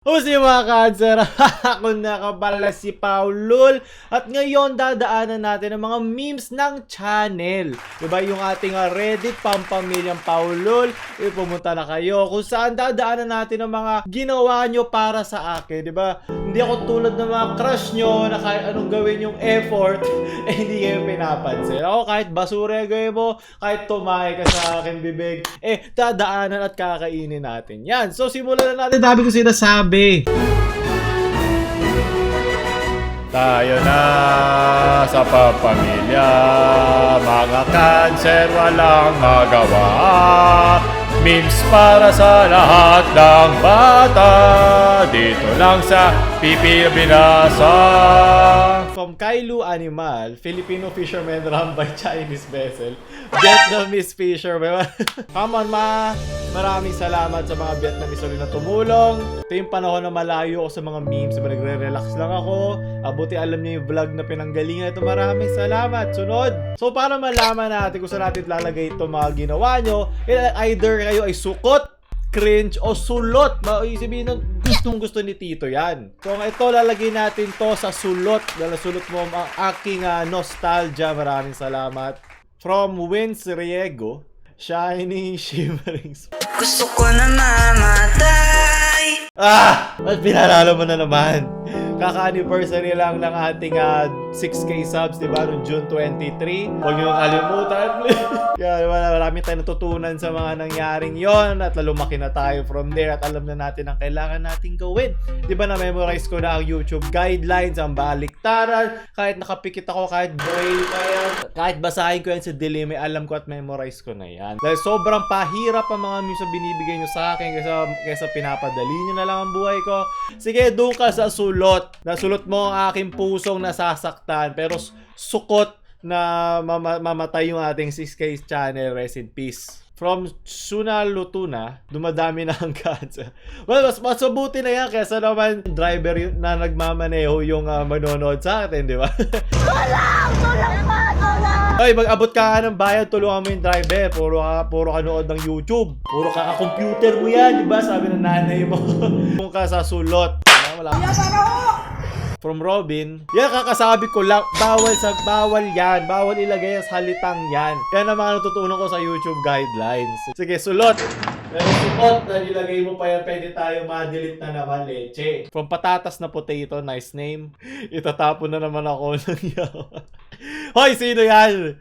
Kasi mga cancer, ako nakabala si Paulul at ngayon dadaanan natin ang mga memes ng channel. Diba yung ating Reddit Pampamilyang Paulul, pumunta na kayo kung saan dadaanan natin ang mga ginawa nyo para sa akin. Diba? Hindi ako tulad ng mga crush nyo na kahit anong gawin yung effort, hindi kayo pinapansin. Ako kahit basura gawin mo, kahit tumahay ka sa akin bibig, dadaanan at kakainin natin. Yan, so simulan na natin. Dami ko sinasabi. Tayo na sa papamilya, mga cancer walang magawa. Memes para sa lahat ng bata, dito lang sa Pipi Binasa. From Kailu Animal, Filipino fisherman run by Chinese vessel, Vietnamese fisherman. Come on ma, maraming salamat sa mga Vietnamese ulit na tumulong. Ito yung panahon na malayo ako sa mga memes, nagre-relax lang ako. Buti alam niyo yung vlog na pinanggalingan ito. Maraming salamat. Sunod. So para malaman natin kung saan natin lalagay ito mga ginawa nyo, either kayo ay sukot, cringe o sulot. Isipin nun, gustong gusto ni Tito yan. So ito lalagay natin to sa sulot. Dahil sulot mo ang aking nostalgia. Maraming salamat. From Wins Riego, Shining Shimmering. Gusto ko na mamatay. Ba't pinalala mo na naman? Kaka-anniversary lang ng ating 6K subs, diba? Noong June 23. Huwag nyo kalimutan, please. Yan, marami tayong natutunan sa mga nangyaring yon at lumaki na tayo from there at alam na natin ang kailangan nating gawin. Diba na-memorize ko na ang YouTube guidelines, ang baliktaran, kahit nakapikit ako, kahit braille pa yan, kahit basahin ko yan sa dilim, alam ko at memorize ko na yan. Dahil sobrang pahirap ang mga memes na binibigay nyo sa akin kaysa pinapadali nyo na lang ang buhay ko. Sige, doon ka sa sulot. Nasulot mo ang aking pusong nasasaktan, pero sukot na mamatay yung ating 6K channel. Rest in peace. From Suna Lutuna, dumadami na ang cancer. Well, mas mabuti na yan kaysa naman driver na nagmamaneho yung manonood sa atin, di ba? Ay, mag-abot ka ng bayan, tulungan mo yung driver. Puro ka nood ng YouTube. Puro ka computer mo yan, di ba? Sabi ng nanay mo. Kung ka sa sulot. Wala. From Robin, yan kakasabi ko lang, bawal yan, bawal ilagay sa halitang yan. Yan ang mga natutunan ko sa YouTube guidelines. Sige, sulot. Pero sukot na nilagay mo pa yan, pwede tayo ma-delete na naman, leche. From Patatas na Potato, nice name. Itatapon na naman ako ng yawa. Hoy, sino yan?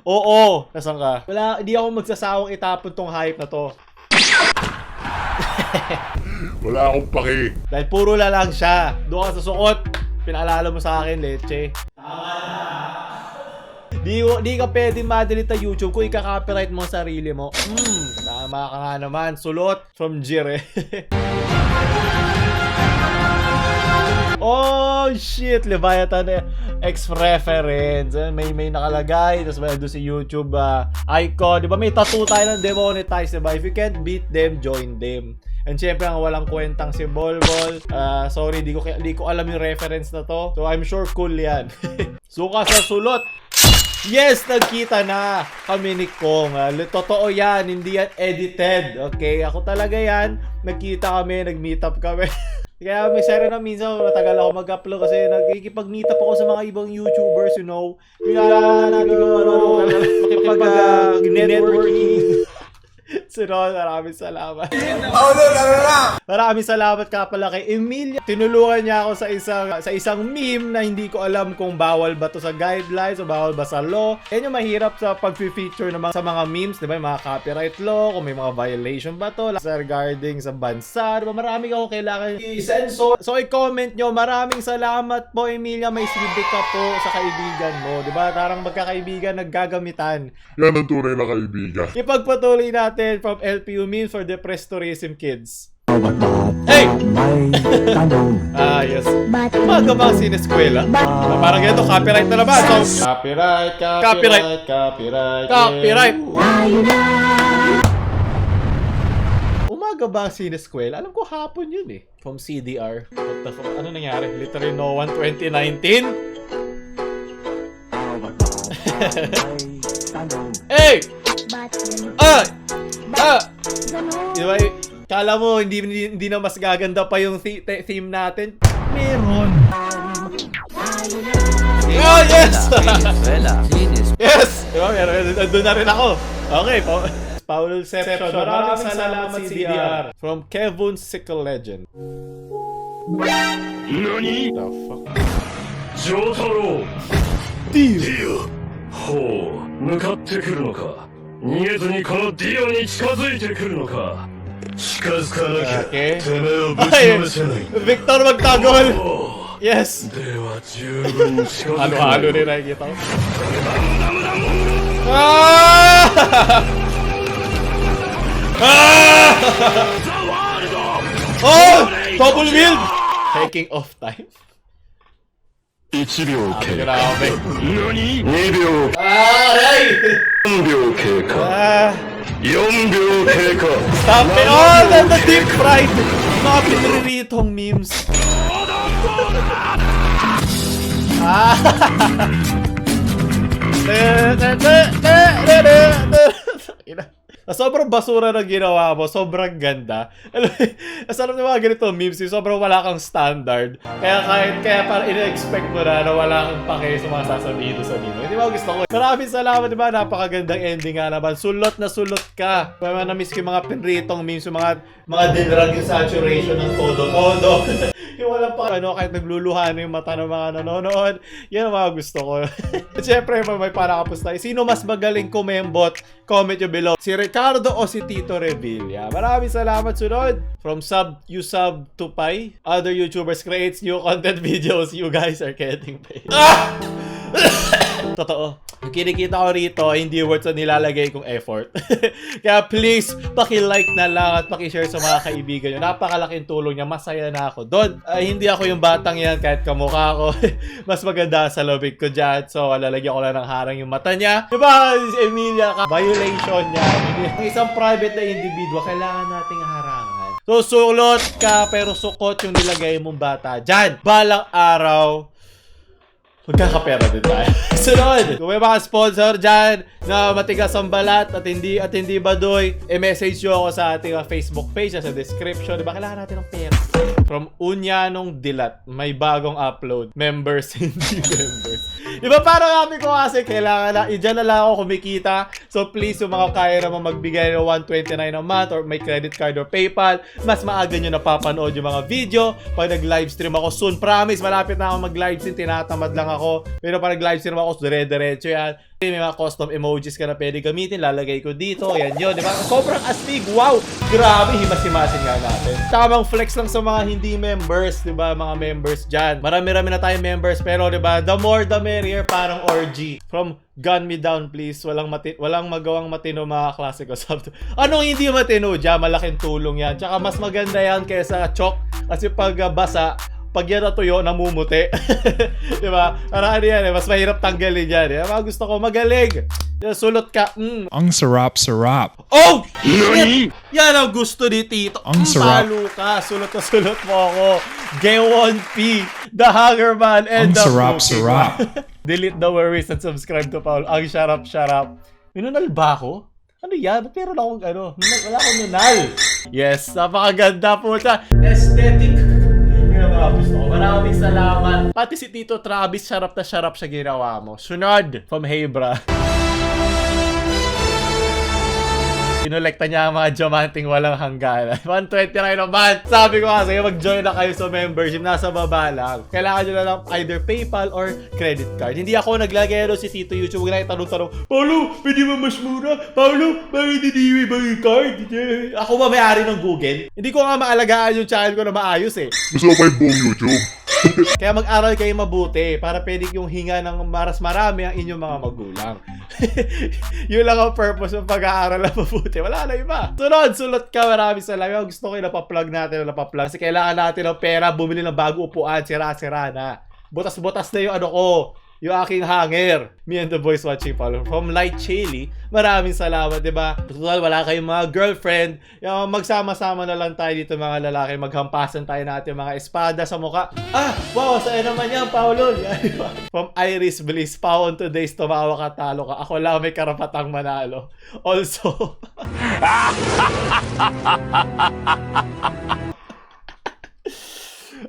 Oo, nasan ka? Wala, hindi ako magsasawang itapon tong hype na to. Wala akong paki. Dahil puro la lang siya. Doon ka sa suot. Pinaalala mo sa akin, leche. Tama na. Di ka pwede ma-delete sa YouTube kung ika-copyright mo ang sarili mo. Tama ka nga naman. Sulot from Jire. Oh shit, Leviathan X-reference. May nakalagay. Tapos may doon si YouTube icon. Diba may tattoo tayo ng demonetize, diba? If you can't beat them, join them. And syempre ang walang kwentang si Bolbol. Sorry, di ko alam yung reference na to. So I'm sure cool yan. Suka sa sulot. Yes, nagkita na kami ni Kong. Totoo yan, hindi yan edited. Okay, ako talaga yan. Nagkita kami, nag-meet up kami. Kaya may seri na minsan matagal ako mag-upload kasi nagkikipag-meet up ako sa mga ibang YouTubers, you know. Kailangan natin kung makipag-networking. So, maraming salamat. Maraming salamat ka pala kay Emilia. Tinulungan niya ako sa isang meme na hindi ko alam kung bawal ba to sa guidelines o bawal ba sa law. Yan yung mahirap sa pag-feature sa mga memes, diba? Yung mga copyright law, kung may mga violation ba to regarding sa bansa, diba? Marami ako kailangan i-censor. So, i-comment nyo. Maraming salamat po, Emilia. May silbi ka po sa kaibigan mo. Diba? Tarang magkakaibigan, naggagamitan. Yan ang tunay na kaibigan. Ipagpatuloy natin from LPU memes for depressed tourism kids. Hey! Yes. Umaga ba ang sineskwela? Parang ganito, copyright na naman. So, copyright. Umaga ba ang sineskwela? Alam ko hapon yun eh. From CDR. What the fuck? Ano nangyari? Literally no one 2019? Hey! Di ba? Kala mo, hindi na mas gaganda pa yung theme natin? Meron. Oh, yes! Yes! Diba, doon na rin ako. Okay, Paul Seption. Maraming salamat CDR. From Kevin Sickle Legend. NANI?! The fuck? ジョータロウ Deal! ディオほう向かってくるのか逃げずにこのディオに近づいてくるのか近づかなきゃ Okay. てめえをぶちのめせない Victor magtagol! おう Yes! では十分近づく Halo-halo rin nakikita ko. Ah! Ah! Oh! Double wield! Taking off time. 1秒経過 Grabe. 何 ?2 秒 Aray! 3秒経過 Ah! 4秒経過 Stop it! Oh! The deep fried! Mga pinriritong memes. Ah! Sobrang basura na ginawa mo, sobrang ganda. Alam mo, sarap ng mga ganito memes, sobrang wala kang standard. Kaya parang ina-expect mo na wala kang pake sa mga sasabihin sa nino. Hindi ba gusto ko? Maraming salamat, di ba? Napakagandang ending nga naman. Sulot na sulot ka. Kaya na-miss ko yung mga pinritong memes, yung mga dinrag yung saturation ng todo-todo. Yung walang pa, kahit nagluluhan yung mata ng mga nanonood. Yan ang mga gusto ko. Siyempre, may parakapos tayo. Sino mas magaling kumembot? Comment nyo below. Si Ricardo o si Tito Revilla? Maraming salamat, sunod. From you sub to Pi. Other YouTubers creates new content videos. You guys are getting paid. Ah! Totoo. Yung kinikita ko rito, hindi worth sa nilalagay kong effort. Kaya please, paki-like na lang at paki-share sa mga kaibigan nyo. Napakalaking tulong niya. Masaya na ako doon. Hindi ako yung batang yan kahit kamukha ko. Mas maganda sa lobig ko dyan. So, lalagyan ko lang ng harang yung mata niya. Diba, Emilia, violation niya. Ang isang private na individual, kailangan nating harangan. So, sulot ka pero sukot yung nilagay mong bata dyan. Balang araw, magkakapera din tayo. Sunod! Kung may mga sponsor dyan na matigas ang balat at hindi baduy, message nyo ako sa ating Facebook page sa description. Diba? Kailangan natin ng pera. From Unyanong Dilat, may bagong upload. Members, hindi members. Diba parang kami ko kasi kailangan na, dyan na lang ako kumikita. So please, yung mga kaya naman magbigay ng 129 a month or may credit card or PayPal, mas maaga nyo napapanood yung mga video. Pag nag-livestream ako soon, promise, malapit na ako mag-livestream, tinatamad lang ako. Pero pag nag-livestream ako, dire-diretso yan. May mga custom emojis ka na pwede gamitin, lalagay ko dito, yan yun, di ba? Sobrang astig, wow! Grabe, himas-himasin nga natin. Tamang flex lang sa mga hindi members, di ba? Mga members dyan. Marami-rami na tayong members, pero di ba? The more the merrier, parang orgy. From Gun Me Down, please. Walang magawang matino mga klase ko. Anong hindi matino dyan? Malaking tulong yan. Tsaka mas maganda yan kaysa chok. Kasi pag basa, pag yan natuyo, namumuti. Diba? Parang ano yan, mas mahirap tanggalin yan. Diba? Gusto ko magaling. Sulot ka. Ang sarap-sarap. Oh! Shit! Yan ang gusto ni Tito. Ang sarap. Palo ka. Sulot na sulot mo ako. Gewon P. The Hangerman. And Ang the sarap-sarap. Delete the worries and subscribe to Paul. Ang sarap-sarap. Minunal ba ako? Ano yan? Ba't meron akong ano? Wala akong nunal. Yes, napakaganda po siya. Aesthetic. Maraming salamat. Pati si Tito Travis, sarap na sarap siya ginawa mo. Sunod, from Hebra. Kinolekta niya ang mga diamanting walang hangganan. 129 naman. Sabi ko kasi, mag-join na kayo sa membership. Nasa baba lang. Kailangan nyo na lang either PayPal or credit card. Hindi ako naglagay si Tito YouTube. Huwag na itanong-tanong, Paulo, pwede mo mas mura? Paulo, bakit hindi ba yung card? Ako ba may-ari ng Google? Hindi ko nga maalagaan yung channel ko na maayos eh. Gusto ko pa yung buong YouTube. Kaya mag-aral kayo mabuti para pwede yung hinga ng maras marami ang inyong mga magulang. Yun lang ang purpose ng pag-aaral na mabuti. Wala na iba. Sunod, sulot ka. Maraming salamat. Gusto ko yung napaplug natin. Kasi kailangan natin ng pera. Bumili ng bago upuan. Sira-sira na. Butas-butas na yung ano ko. yung aking hanger. Me and the boys watching Paulo. From Light Chili, maraming salamat, diba? Total, wala kayong mga girlfriend. Yung magsama-sama na lang tayo dito mga lalaki. Maghampasan tayo natin mga espada sa mukha. Ah, wow, sa'yo naman yan, Paulo. Yan, diba? From Iris Bliss, Paon today's tumawa ka, talo ka. Ako lang may karapatang manalo. Also,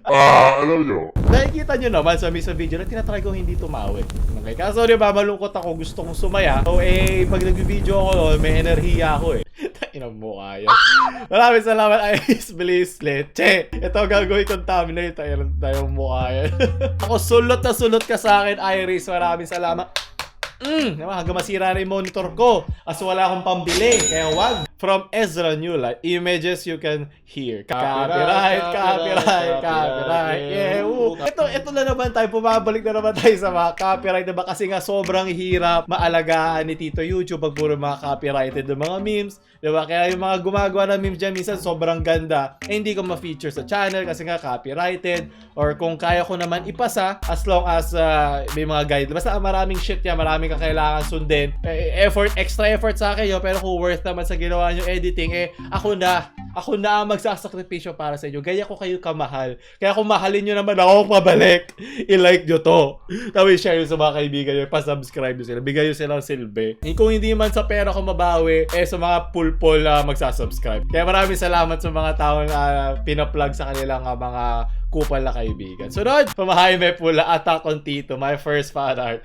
Alam nyo, nakikita nyo naman sa video na tinatry kong hindi tumawi. Okay, kaso diba, malungkot ako, gusto kong sumaya. So pag nag-video ako, may enerhiya ako Tainang mukha yan. Maraming salamat, Iris Bliss Leche. Ito gagawin kong thumbnail, tayong mukha yan. Ako sulot na sulot ka sa akin, Iris. Maraming salamat. Hanggang masira na yung monitor ko. As wala akong pambili, kaya wag. From Ezra Newlight, images you can hear. Copyright. Yeah, ito na naman tayo. Pumabalik na naman tayo sa mga copyright. Diba? Kasi nga sobrang hirap maalagaan ni Tito YouTube pag puro mga copyrighted ng mga memes. Diba? Kaya yung mga gumagawa ng memes dyan, minsan sobrang ganda. Hindi ko ma-feature sa channel kasi nga copyrighted. Or kung kaya ko naman ipasa, as long as may mga guide. Basta maraming shit yan, maraming kailangan sundin. Extra effort sa akin yun. Pero kung worth naman sa ginawa nyo editing, ako na ang magsasakripisyo para sa inyo. Gaya ko kayo kamahal. Kaya kung mahalin nyo naman ako, pabalik. I-like nyo to. Tapos share nyo sa mga kaibigan nyo. Pa-subscribe nyo sila. Bigay nyo silang silbi. Kung hindi man sa pera ko mabawi, sa mga pulpol magsasubscribe. Kaya maraming salamat sa mga taong pinaplug sa kanilang mga kupal na kaibigan. Sunod, from Jaime Pula, Attack on Tito, my first fan art.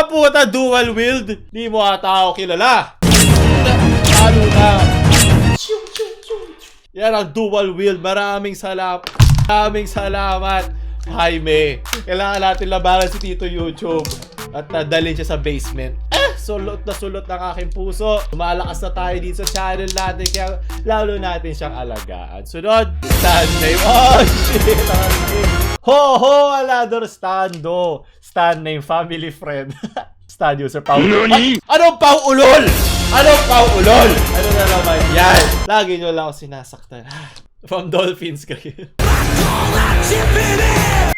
Puta, dual wield. Di mo ata ako kilala. Lalo na. Yan ang dual wield. Maraming salamat. Jaime. Kailangan natin labanan si Tito YouTube. At dalhin siya sa basement. Sulot na sulot ng aking puso. Lumalakas na tayo dito sa channel natin. Kaya lalo natin siyang alagaan. Sunod, stand name. Oh, shit. Ho, Alador Stando. Stand name, family friend. Stand user, Paulo. Anong Paulol? Ano na naman yan? Lagi nyo lang ako sinasaktan. From Dolphins kayo.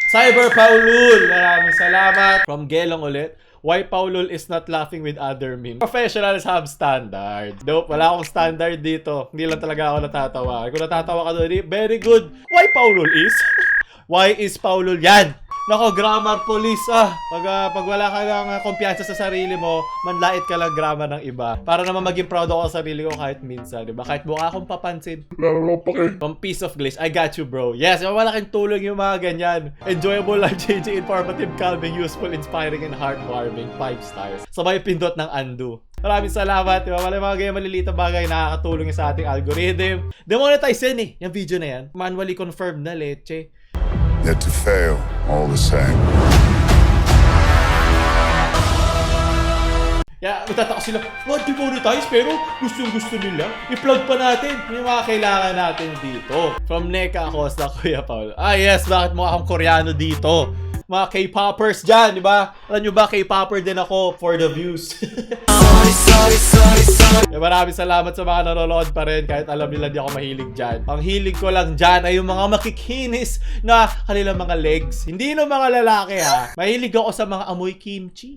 Cyber Paulul, maraming salamat. From Gelong ulit. Why Paulul is not laughing with other memes. Professionals have standard. Dope, wala akong standard dito. Hindi lang talaga ako natatawa. Kung natatawa ka doon, very good. Why Paulul is? Why is Paulul yan? Nako, grammar police Pag wala ka lang kumpiyansa sa sarili mo, manlait ka lang grammar ng iba. Para naman maging proud ako sa sarili ko kahit minsan, diba? Kahit mukha akong papansin. lalo pake. From Piece of Glaze, I got you, bro. Yes, malaking tulong yung mga ganyan. Enjoyable, life-changing, informative, calming, useful, inspiring, and heartwarming. 5 stars. Sabay pindot ng undo. Maraming salamat. Diba? Mga ganyan maliliit na bagay nakakatulong sa ating algorithm. Demonetize yan yung video na yan. Manually confirmed na, leche. Yet to fail, all the same. Kaya matataka sila, what, demonetize? Pero gusto nila. I-plug pa natin yung mga kailangan natin dito. From Neka Acosta, Kuya Paul. Yes, bakit mukha akong Koreano dito? Mga K-poppers dyan, di ba? Alam nyo ba, K-popper din ako for the views. Maraming salamat sa mga nanonood pa rin kahit alam nila di ako mahilig dyan. Ang hilig ko lang dyan ay yung mga makikinis na kanilang mga legs. Hindi no mga lalaki Mahilig ako sa mga amoy kimchi.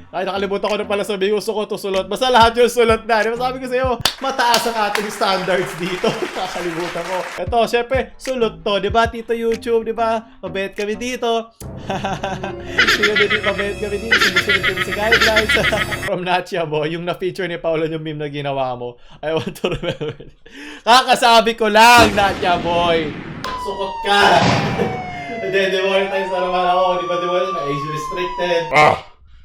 Ay, nakalimutan ko na pala sabihin, gusto ko ito sulot. Basta lahat yung sulot na. Diba sabi ko sa'yo, mataas ang ating standards dito. Nakalimutan ko. Ito, syempre, sulot to. Diba, Tito YouTube, diba? Mabait kami dito. Mabait kami dito. Sumusunod kami sa guidelines. From Natia Boy, yung na-feature ni Paolo yung meme na ginawa mo. I want to remember. Kakasabi ko lang, Natia Boy. Sukot ka. Hindi, demonetize na naman ako. Diba, na age restricted.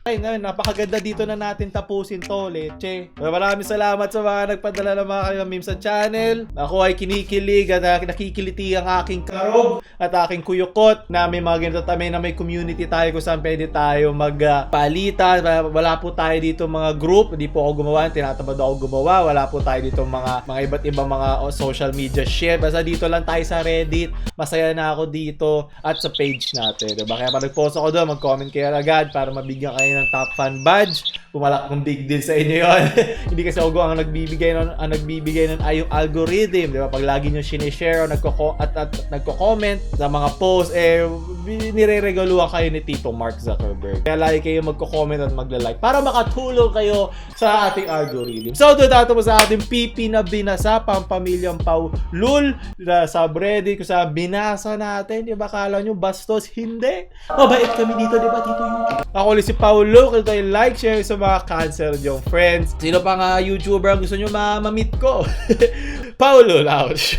Ay, napakaganda dito na natin tapusin to, leche. Maraming salamat sa mga nagpadala ng mga kanilang memes sa channel. Ako ay kinikilig at nakikiliti ang aking karog at aking kuyukot na may mga ganito tayo na may community tayo kung saan pwede tayo magpalitan. Wala po tayo dito mga group. Hindi po ako gumawa. Tinatamad ako gumawa. Wala po tayo dito mga iba't ibang mga social media shit. Basta dito lang tayo sa Reddit. Masaya na ako dito at sa page natin. Diba? Kaya pag nag-post ako doon, mag-comment kayo agad para mabigyan kayo ng top fan badge pumalak ng big deal sa inyo yun. Hindi kasi ako ang nagbibigay ng yung algorithm, di ba? Pag lagi nyo sinishare o nagko-comment sa mga posts, nire-regaluhan kayo ni Tito Mark Zuckerberg. Kaya lagi kayo magko-comment at magla-like para makatulong kayo sa ating algorithm. So, doon tatapos sa ating pipi na binasa, pampamilyang Paulul na subreddit kung sa binasa natin. Di ba kala nyo bastos? Hindi. Mabait kami dito, di ba, Tito YouTube? Ako ulit si Paulul. Kung tayo like, share sa mga cancer yung friends. Sino pa nga YouTuber ang gusto nyo ma-meet ko? Paulul, ouch.